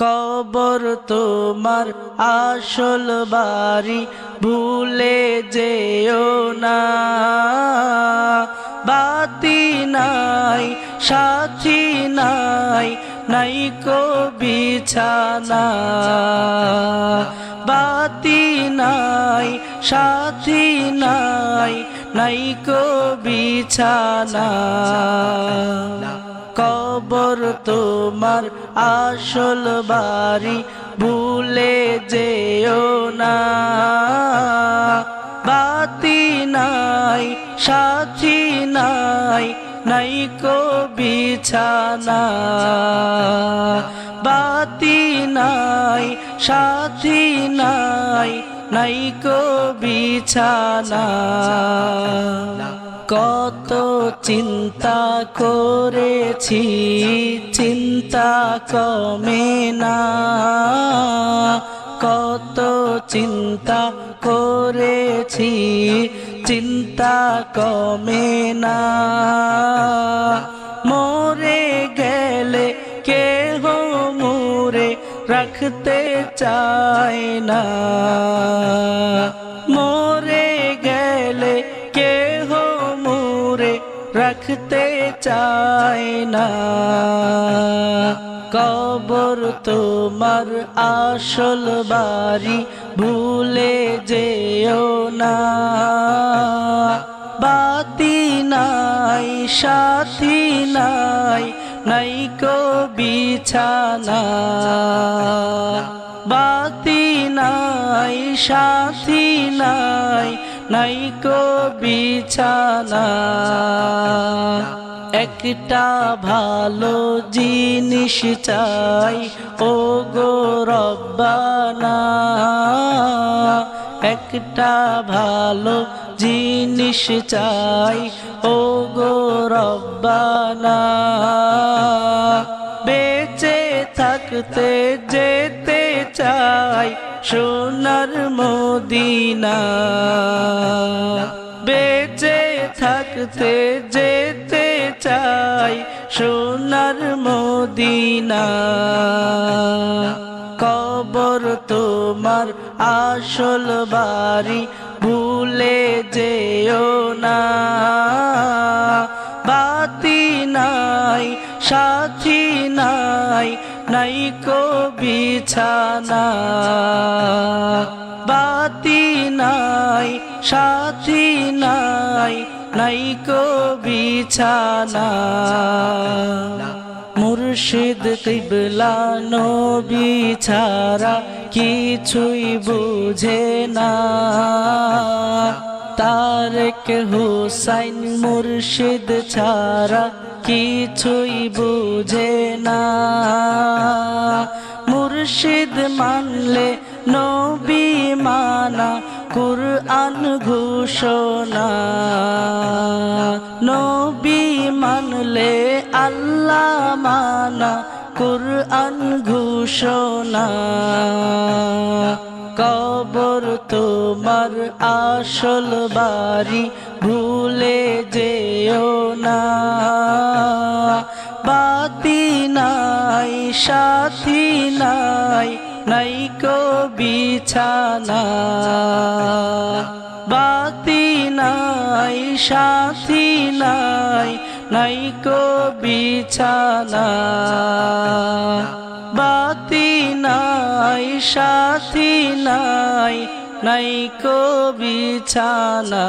কবর তোমার আসল বাড়ি ভুলে যেও না। বাতি নাই সাথী নাই, নাই কো বিছানা। বাতি নাই সাথী নাই, নাই কো বিছানা। কবর তোমার আসল বাড়ি ভুলে যেও না। বাতি নাই সাথী নাই, নাই কো বিছানা। বাতি নাই সাথী নাই, নাই কো বিছানা। কত চিন্তা করেছি, চিন্তা কমে না। কত চিন্তা করেছি, চিন্তা কমে না। মরে গেলে কেহ মোরে রাখতে চায় না। মরে গেলে কেহ মোরে রাখতে চায় না। কবর তোমার আসল বাড়ি ভুলে যেও না। বাতি নাই সাথী নাই, নাই কো বিছানা। বাতি নাই সাথী নাই, নাই কো বিছানা। একটা ভালো জিনিস চাই ও গো রব্বানা। একটা ভালো জিনিস চাই ও গো রব্বানা। বেঁচে থাকতে যেতে চাই সোনার মদিনা। বেঁচে থাকতে যেতে চাই সোনার মদিনা। কবর তোমার আসল বাড়ি ভুলে যেও না। বাতি নাই সাথী নাই, নাই কো বিছানা। বাতি নাই সাথী নাই, নাই কো বিছানা। মুর্শিদ কিবলা নবী ছাড়া কিছুই বুঝে না। তারেক হুসাইন মুর্শিদ ছাড়া কিছুই বুঝে না। মুর্শিদ মানলে নবী মানা, কুরআন ঘোষণা। নবী মানলে আল্লাহ মানা, কুরআন ঘোষণা। কবর তোমার আসল বাড়ি ভুলে যেও না। বাতি নাই সাথী নাই, নাই কো বিছানা। বাতি নাই সাথী নাই, নাই কো বিছানা। বাতি নাই সাথী নাই, নাই কো বিছানা।